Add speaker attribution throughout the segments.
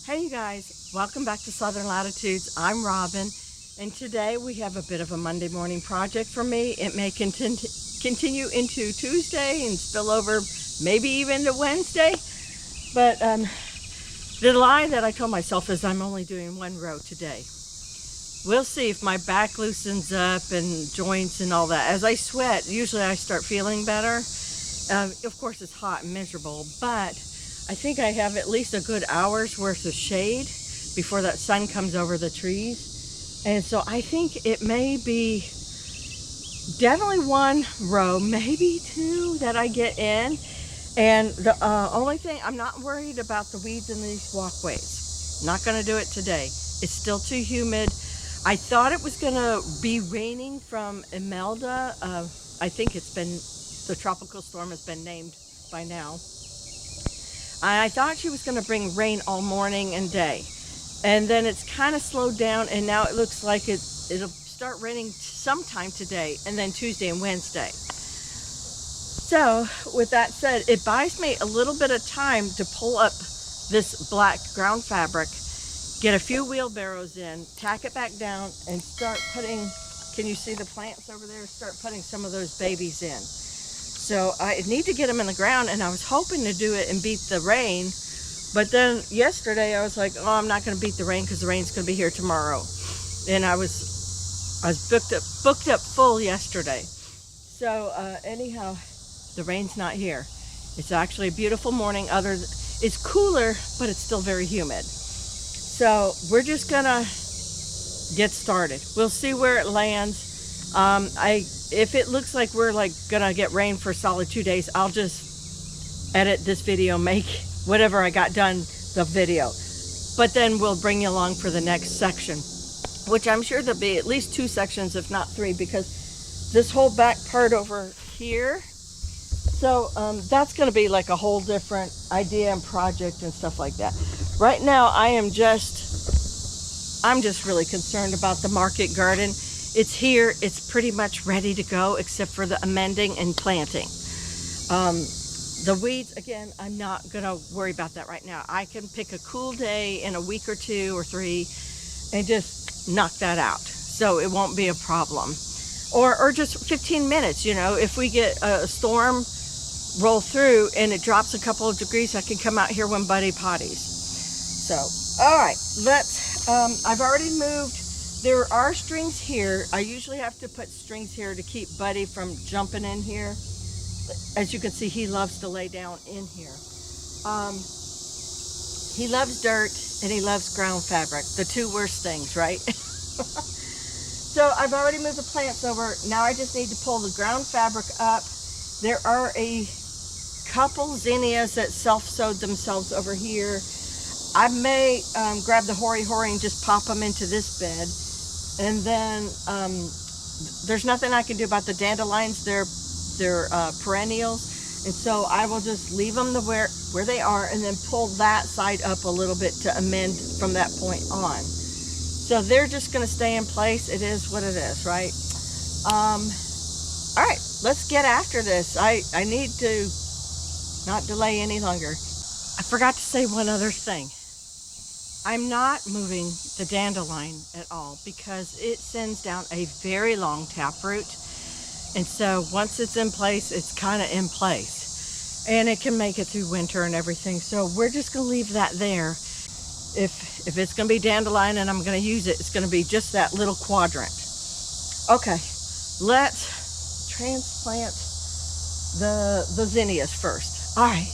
Speaker 1: Hey you guys, welcome back to Southern Latitudes. I'm Robin, and today we have a bit of a Monday morning project for me. It may continue into Tuesday and spill over maybe even to Wednesday, but the lie that I told myself is I'm only doing one row today. We'll see if my back loosens up and joints and all that. As I sweat, usually I start feeling better. Of course it's hot and miserable, but I think I have at least a good hour's worth of shade before that sun comes over the trees. And so I think it may be definitely one row, maybe two that I get in. And the only thing, I'm not worried about the weeds in these walkways. Not gonna do it today. It's still too humid. I thought it was gonna be raining from Imelda. I think the tropical storm has been named by now. I thought she was going to bring rain all morning and day, and then it's kind of slowed down, and now it looks like it'll start raining sometime today and then Tuesday and Wednesday. So with that said, it buys me a little bit of time to pull up this black ground fabric, get a few wheelbarrows in, tack it back down, and start putting, can you see the plants over there? Start putting some of those babies in. So I need to get them in the ground, and I was hoping to do it and beat the rain. But then yesterday I was like, oh, I'm not going to beat the rain because the rain's going to be here tomorrow. And I was booked up full yesterday. So anyhow, the rain's not here. It's actually a beautiful morning. It's cooler, but it's still very humid. So we're just going to get started. We'll see where it lands. If it looks like we're gonna get rain for a solid 2 days, I'll just edit this video, make whatever I got done the video. But then we'll bring you along for the next section, which I'm sure there'll be at least 2 sections, if not 3, because this whole back part over here. So that's gonna be like a whole different idea and project and stuff like that. Right now, I'm just really concerned about the market garden. It's here, it's pretty much ready to go, except for the amending and planting. The weeds, again, I'm not gonna worry about that right now. I can pick a cool day in a week or 2 or 3 and just knock that out. So it won't be a problem. Or just 15 minutes, you know, if we get a storm roll through and it drops a couple of degrees, I can come out here when Buddy potties. So, all right, I've already moved. There are strings here. I usually have to put strings here to keep Buddy from jumping in here. As you can see, he loves to lay down in here. He loves dirt and he loves ground fabric. The 2 worst things, right? So I've already moved the plants over. Now I just need to pull the ground fabric up. There are a couple zinnias that self-sowed themselves over here. I may grab the hoary and just pop them into this bed. And then there's nothing I can do about the dandelions. They're perennials, and so I will just leave them where they are, and then pull that side up a little bit to amend from that point on. So they're just going to stay in place. It is what it is, right? All right, let's get after this. I need to not delay any longer. I forgot to say one other thing. I'm not moving the dandelion at all because it sends down a very long taproot. And so once it's in place, it's kind of in place. And it can make it through winter and everything. So we're just going to leave that there. If it's going to be dandelion and I'm going to use it, it's going to be just that little quadrant. Okay, let's transplant the zinnias first. All right.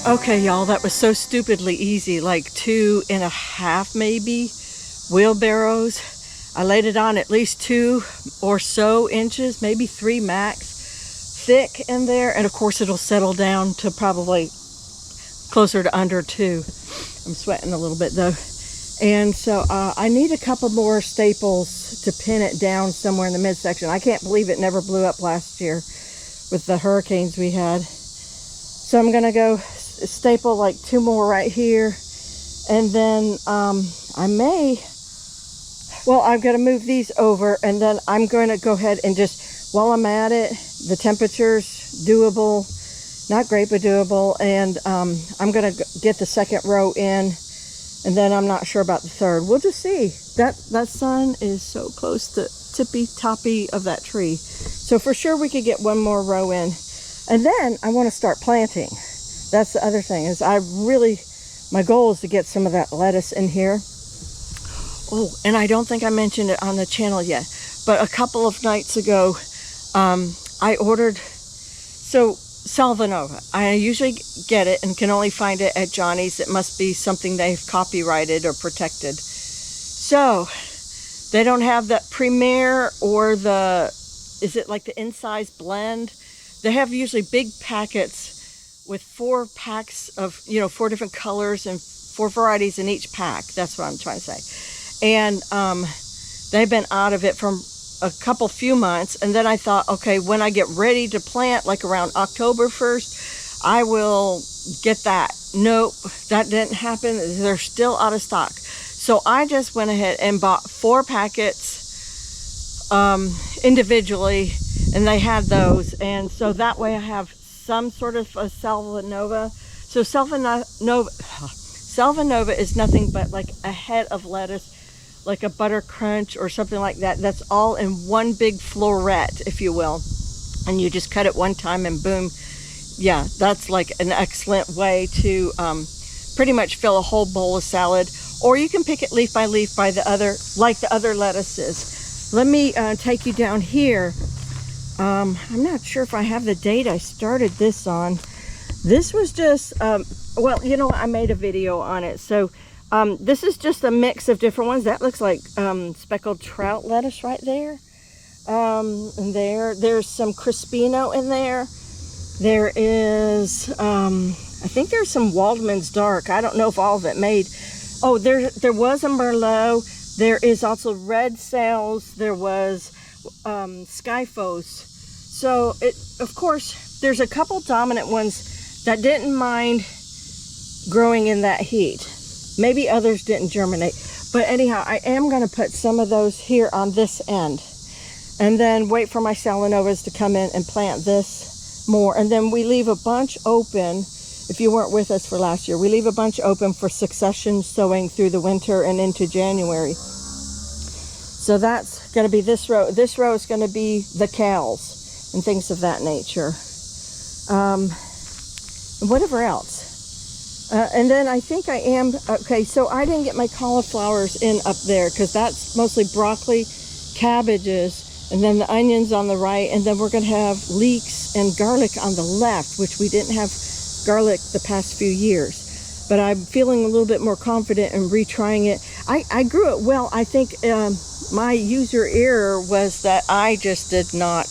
Speaker 1: Okay, y'all, that was so stupidly easy, like 2.5 maybe wheelbarrows. I laid it on at least 2 or so inches, maybe 3 max, thick in there, and of course it'll settle down to probably closer to under 2. I'm sweating a little bit though. And so I need a couple more staples to pin it down somewhere in the midsection. I can't believe it never blew up last year with the hurricanes we had. So I'm gonna go staple like 2 more right here, and then I may, well, I'm gonna move these over, and then I'm going to go ahead and just, while I'm at it, the temperature's doable, not great but doable, and I'm gonna get the second row in, and then I'm not sure about the third. We'll just see. That sun is so close to tippy toppy of that tree, so for sure we could get 1 more row in. And then I want to start planting. That's the other thing, is my goal is to get some of that lettuce in here. Oh, and I don't think I mentioned it on the channel yet, but a couple of nights ago, I ordered, Salvanova. I usually get it and can only find it at Johnny's. It must be something they've copyrighted or protected. So, they don't have that Premier or is it like the in-size blend? They have usually big packets with 4 packs of, 4 different colors and 4 varieties in each pack. That's what I'm trying to say. And they've been out of it for a few months. And then I thought, okay, when I get ready to plant, like around October 1st, I will get that. Nope, that didn't happen. They're still out of stock. So I just went ahead and bought 4 packets individually, and they had those, and so that way I have some sort of a Salvanova. So Salvanova is nothing but like a head of lettuce, like a butter crunch or something like that. That's all in one big floret, if you will, and you just cut it one time and boom. Yeah, that's like an excellent way to pretty much fill a whole bowl of salad. Or you can pick it leaf by leaf by the other lettuces. Let me take you down here. I'm not sure if I have the date I started this on. This was just, well, I made a video on it. So this is just a mix of different ones. That looks like speckled trout lettuce right there. And there's some Crispino in there. There is, I think there's some Waldman's Dark. I don't know if all of it made. Oh, there was a Merlot. There is also red sails. There was Skyphos. So of course, there's a couple dominant ones that didn't mind growing in that heat. Maybe others didn't germinate. But anyhow, I am going to put some of those here on this end. And then wait for my Salanovas to come in and plant this more. And then we leave a bunch open. If you weren't with us for last year, we leave a bunch open for succession sowing through the winter and into January. So that's going to be this row. This row is going to be the kales and things of that nature. And whatever else. And then I think I am, okay, so I didn't get my cauliflowers in up there because that's mostly broccoli, cabbages, and then the onions on the right. And then we're going to have leeks and garlic on the left, which we didn't have garlic the past few years. But I'm feeling a little bit more confident in retrying it. I grew it well. I think my user error was that I just did not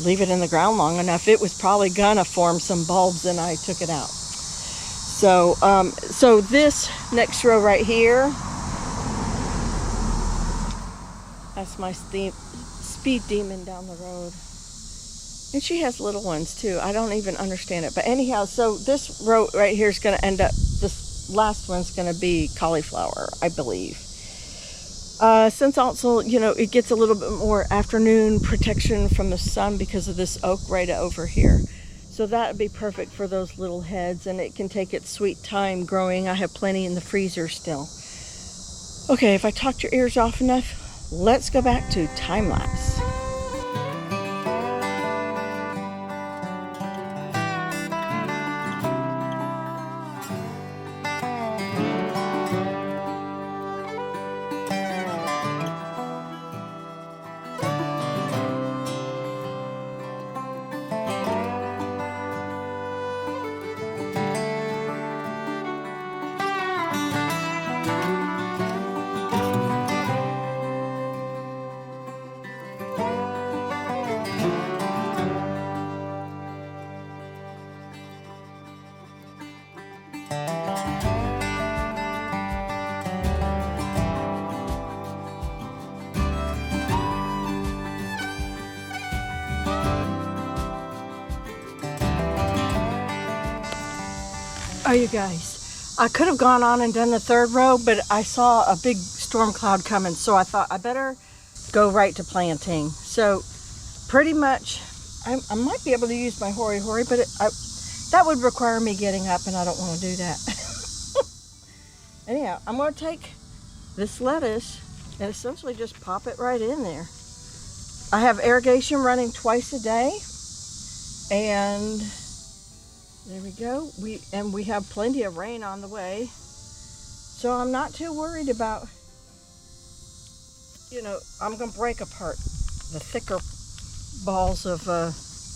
Speaker 1: leave it in the ground long enough. It was probably gonna form some bulbs and I took it out. So, so this next row right here, that's my speed demon down the road. And she has little ones too. I don't even understand it. But anyhow, so this row right here is going to end up, this last one's going to be cauliflower, I believe. Since also, it gets a little bit more afternoon protection from the sun because of this oak right over here. So that would be perfect for those little heads, and it can take its sweet time growing. I have plenty in the freezer still. Okay, if I talked your ears off enough, let's go back to time lapse. Oh, you guys, I could have gone on and done the third row, but I saw a big storm cloud coming, so I thought I better go right to planting. So pretty much, I might be able to use my hori-hori, but that would require me getting up, and I don't want to do that. Anyhow, I'm going to take this lettuce and essentially just pop it right in there. I have irrigation running twice a day, and there we go. We have plenty of rain on the way, so I'm not too worried about, I'm going to break apart the thicker balls of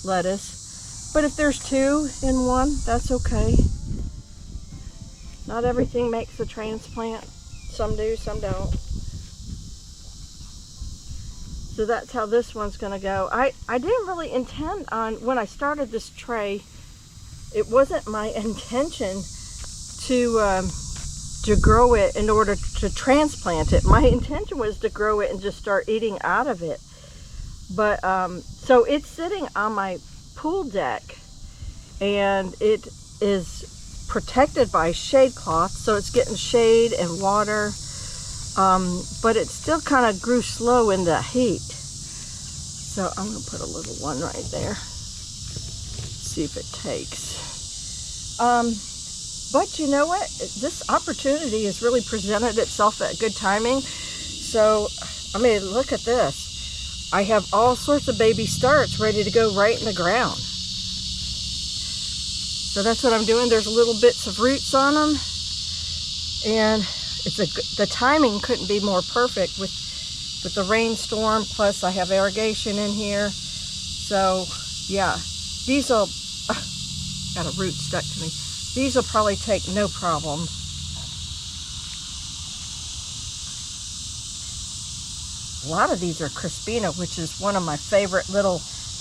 Speaker 1: lettuce, but if there's two in one, that's okay. Not everything makes a transplant. Some do, some don't. So that's how this one's going to go. I didn't really intend on, when I started this tray, it wasn't my intention to grow it in order to transplant it. My intention was to grow it and just start eating out of it. But so it's sitting on my pool deck, and it is protected by shade cloth, so it's getting shade and water, but it still kind of grew slow in the heat. So I'm going to put a little one right there, see if it takes. But you know what, this opportunity has really presented itself at good timing. So I mean, look at this. I have all sorts of baby starts ready to go right in the ground. So that's what I'm doing. There's little bits of roots on them, and the timing couldn't be more perfect with the rainstorm. Plus I have irrigation in here. So yeah, these will got a root stuck to me. These will probably take no problem. A lot of these are Crispina, which is one of my favorite little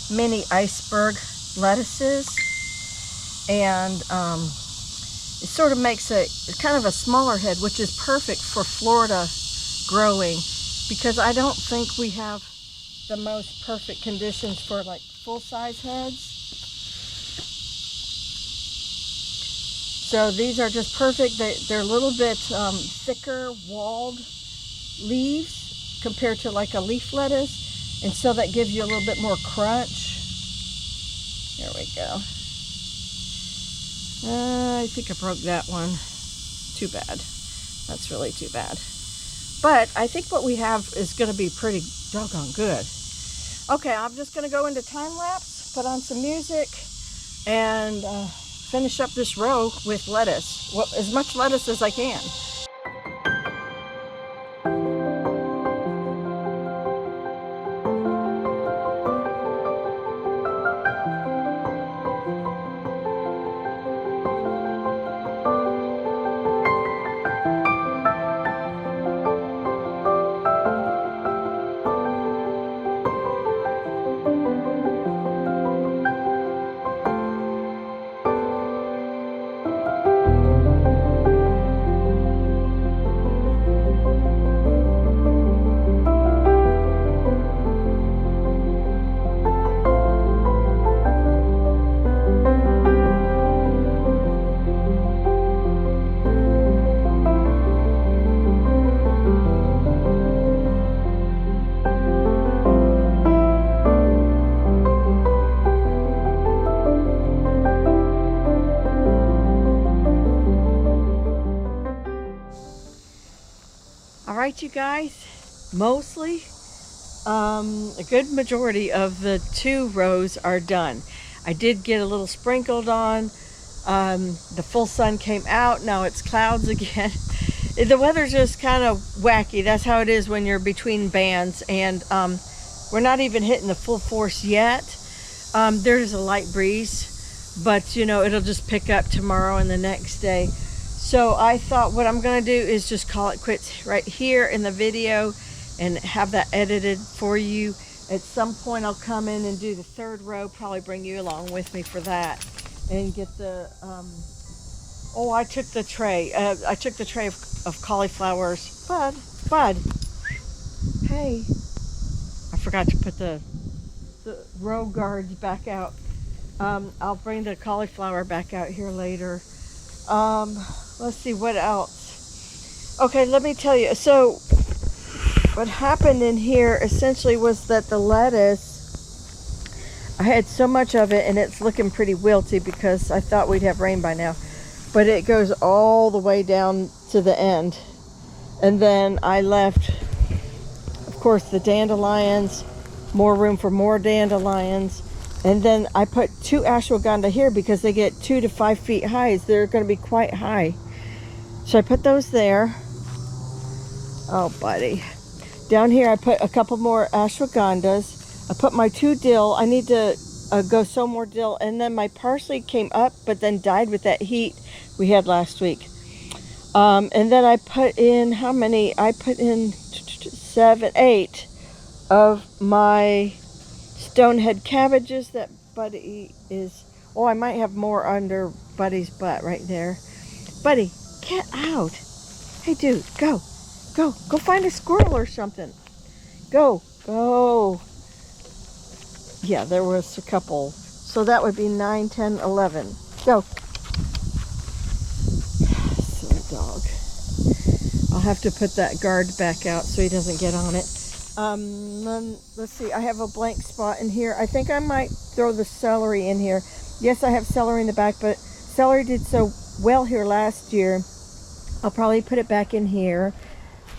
Speaker 1: mini iceberg lettuces. And it sort of makes kind of a smaller head, which is perfect for Florida growing, because I don't think we have the most perfect conditions for like full-size heads. So these are just perfect. They're a little bit thicker walled leaves compared to like a leaf lettuce, and so that gives you a little bit more crunch. There we go. I think I broke that one. Too bad. That's really too bad. But I think what we have is going to be pretty doggone good. Okay, I'm just going to go into time lapse, put on some music, and finish up this row with lettuce. Well, as much lettuce as I can. Alright, you guys, mostly a good majority of the 2 rows are done. I did get a little sprinkled on. The full sun came out. Now it's clouds again. The weather's just kind of wacky. That's how it is when you're between bands, and we're not even hitting the full force yet. There's a light breeze, but it'll just pick up tomorrow and the next day. So I thought what I'm going to do is just call it quits right here in the video and have that edited for you. At some point I'll come in and do the 3rd row, probably bring you along with me for that, and get the, I took the tray. I took the tray of cauliflowers. Bud, hey, I forgot to put the row guards back out. I'll bring the cauliflower back out here later. Let's see what else. Okay, let me tell you. So what happened in here essentially was that the lettuce, I had so much of it and it's looking pretty wilty because I thought we'd have rain by now. But it goes all the way down to the end. And then I left, of course, the dandelions, more room for more dandelions. And then I put 2 ashwagandha here because they get 2 to 5 feet high. They're going to be quite high. So I put those there. Oh, buddy. Down here I put a couple more ashwagandhas. I put my 2 dill. I need to go sow more dill. And then my parsley came up but then died with that heat we had last week. And then I put in, how many? I put in 7, 8 of my stonehead cabbages that Buddy is, oh, I might have more under Buddy's butt right there. Buddy, get out. Hey, dude, go find a squirrel or something. Go. Yeah, there was a couple. So that would be 9, 10, 11. Go. Silly dog. I'll have to put that guard back out so he doesn't get on it. Let's see, I have a blank spot in here. I think I might throw the celery in here. Yes, I have celery in the back, but celery did so well here last year. I'll probably put it back in here.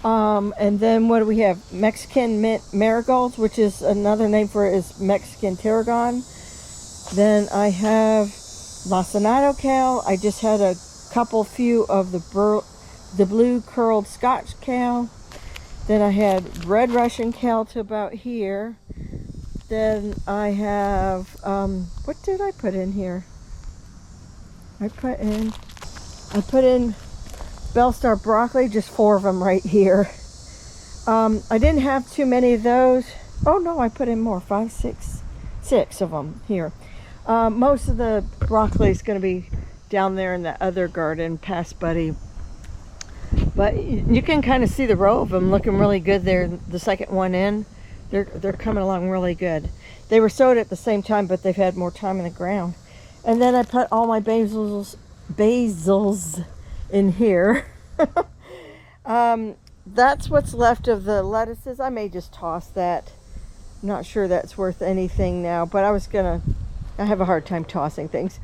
Speaker 1: And then what do we have? Mexican mint marigolds, which is another name for it is Mexican tarragon. Then I have lacinato kale. I just had a few of the blue curled Scotch kale. Then I had red Russian kale to about here. Then I have, what did I put in here? I put in Bellstar broccoli, just 4 of them right here. I didn't have too many of those. Oh no, I put in more, 5, 6 of them here. Most of the broccoli is going to be down there in the other garden past Buddy. But you can kind of see the row of them looking really good there. The second one in, they're coming along really good. They were sowed at the same time, but they've had more time in the ground. And then I put all my basils in here. That's what's left of the lettuces. I may just toss that. I'm not sure that's worth anything now, but I have a hard time tossing things.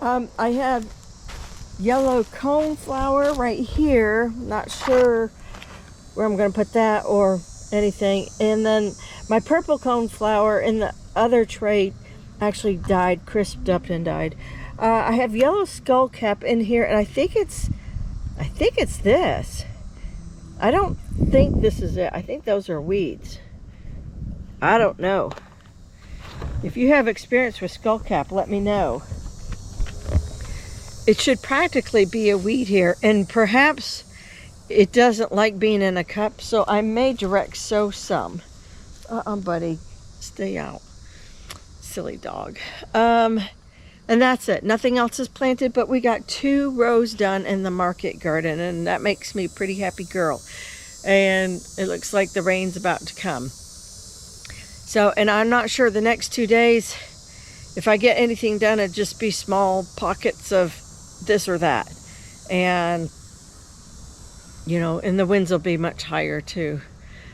Speaker 1: I have yellow cone flower right here. Not sure where I'm going to put that or anything. And then my purple cone flower in the other tray actually died, crisped up and died. I have yellow skullcap in here, and I think it's this. I don't think this is it. I think those are weeds. I don't know. If you have experience with skullcap, let me know. It should practically be a weed here, and perhaps it doesn't like being in a cup, so I may direct sow some. Buddy, stay out. Silly dog. And that's it. Nothing else is planted, but we got 2 rows done in the market garden, and that makes me a pretty happy girl. And it looks like the rain's about to come. So, and I'm not sure the next 2 days, if I get anything done, it'd just be small pockets of this or that. And, you know, and the winds will be much higher too.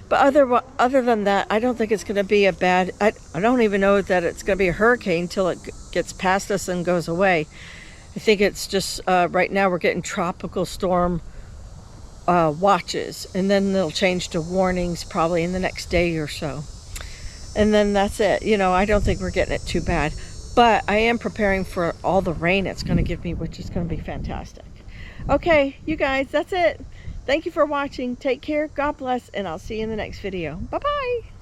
Speaker 1: But other than that, I don't think it's going to be a bad, I don't even know that it's going to be a hurricane till it gets past us and goes away. I think it's just, right now we're getting tropical storm watches, and then they'll change to warnings probably in the next day or so. And then that's it. You know, I don't think we're getting it too bad. But I am preparing for all the rain it's going to give me, which is going to be fantastic. Okay, you guys, that's it. Thank you for watching. Take care. God bless. And I'll see you in the next video. Bye-bye.